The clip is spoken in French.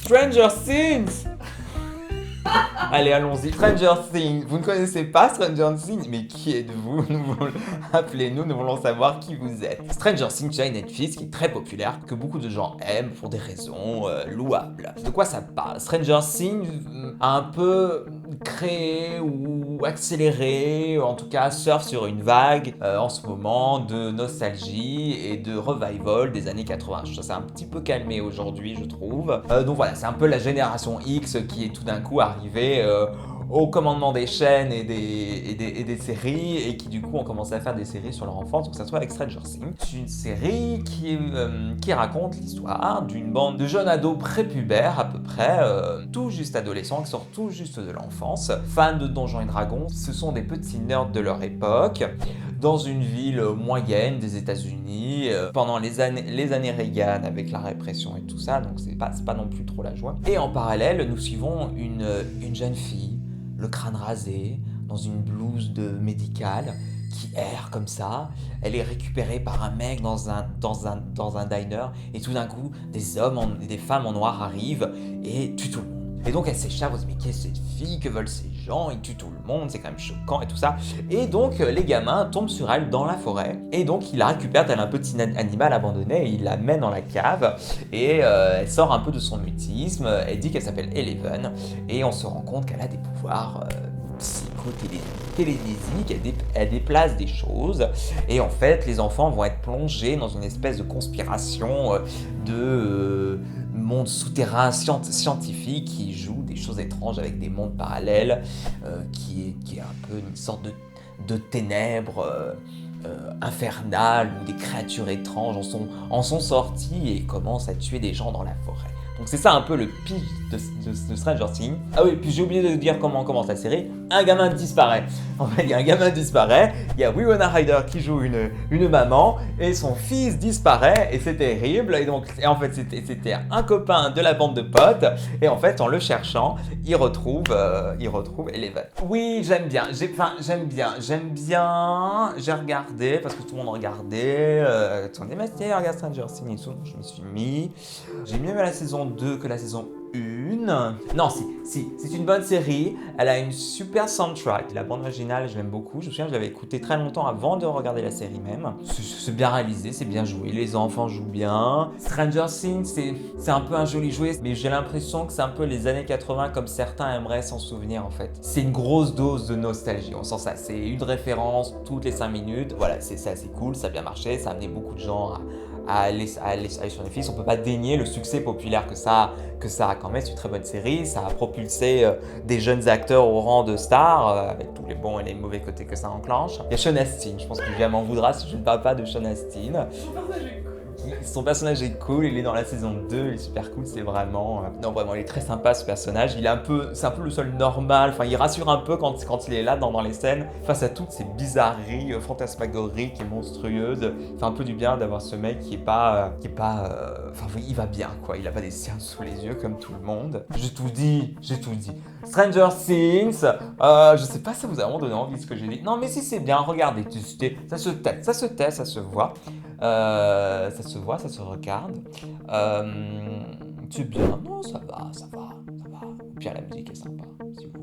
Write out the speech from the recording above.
Stranger Things. Allez, allons-y. Stranger Things. Vous ne connaissez pas Stranger Things? Mais qui êtes-vous? Appelez-nous, nous voulons savoir qui vous êtes. Stranger Things, c'est une Netflix qui est très populaire, que beaucoup de gens aiment pour des raisons louables. De quoi ça parle? Stranger Things a un peu créé ou accéléré, en tout cas surfe sur une vague en ce moment de nostalgie et de revival des années 80. Ça s'est un petit peu calmé aujourd'hui, je trouve. Donc voilà, c'est un peu la génération X qui est tout d'un coup arrivée au commandement des chaînes et des séries et qui du coup ont commencé à faire des séries sur leur enfance, donc ça se voit avec Stranger Things. C'est une série qui raconte l'histoire d'une bande de jeunes ados prépubères à peu près, tout juste adolescents, qui sortent tout juste de l'enfance, fans de Donjons et Dragons. Ce sont des petits nerds de leur époque, dans une ville moyenne des États-Unis, pendant les années Reagan avec la répression et tout ça, donc c'est pas non plus trop la joie. Et en parallèle, nous suivons une jeune fille, le crâne rasé, dans une blouse de médicale, qui erre comme ça. Elle est récupérée par un mec dans un diner, et tout d'un coup, des femmes en noir arrivent et tuent tout le monde. Et donc elle s'échappe, on se dit mais qu'est-ce que cette fille, que veulent ces gens, ils tuent tout le monde, c'est quand même choquant et tout ça. Et donc les gamins tombent sur elle dans la forêt, et donc ils la récupèrent tel un petit animal abandonné, et ils la mettent dans la cave, et elle sort un peu de son mutisme, elle dit qu'elle s'appelle Eleven, et on se rend compte qu'elle a des pouvoirs psychotélénésiques, elle déplace des choses, et en fait les enfants vont être plongés dans une espèce de conspiration de monde souterrain scientifique qui joue des choses étranges avec des mondes parallèles, qui est un peu une sorte de ténèbres infernales où des créatures étranges en sont sorties et commencent à tuer des gens dans la forêt. Donc c'est ça un peu le pitch de Stranger Things. Ah oui, puis j'ai oublié de dire comment commence la série. Un gamin disparaît. En fait, il y a un gamin disparaît, il y a Winona Ryder qui joue une maman, et son fils disparaît, et c'est terrible. Et en fait, c'était un copain de la bande de potes, et en fait, en le cherchant, il retrouve Eleven. Oui, j'aime bien. J'ai regardé, parce que tout le monde regardait. On dit, mais regarde Stranger Things et tout. Je me suis mis. J'ai mieux aimé la saison 2 que la saison 1. Non, si, c'est une bonne série. Elle a une super soundtrack. La bande originale, je l'aime beaucoup. Je me souviens, je l'avais écoutée très longtemps avant de regarder la série même. C'est bien réalisé, c'est bien joué. Les enfants jouent bien. Stranger Things, c'est un peu un joli jouet, mais j'ai l'impression que c'est un peu les années 80 comme certains aimeraient s'en souvenir en fait. C'est une grosse dose de nostalgie, on sent ça. C'est une référence toutes les 5 minutes. Voilà, c'est assez cool, ça a bien marché, ça a amené beaucoup de gens à aller sur Netflix. On peut pas dénier le succès populaire que ça a quand même. C'est une très bonne série, ça a propulsé des jeunes acteurs au rang de stars, avec tous les bons et les mauvais côtés que ça enclenche. Il y a Sean Astin, je pense que Julien m'en voudra si je ne parle pas de Sean Astin. Son personnage est cool, il est dans la saison 2, il est super cool, c'est vraiment... Non, vraiment, il est très sympa ce personnage, c'est un peu le seul normal, enfin il rassure un peu quand il est là dans les scènes, face à toutes ces bizarreries fantasmagoriques et monstrueuses. Il fait un peu du bien d'avoir ce mec qui est pas... Enfin oui, il va bien quoi, il a pas des cernes sous les yeux comme tout le monde. J'ai tout dit. Stranger Things, je sais pas si ça vous a vraiment donné envie ce que j'ai dit. Non mais si c'est bien, regardez, ça se tait, ça se voit. Ça se regarde. C'est bien, non, ça va. Puis la musique est sympa, si vous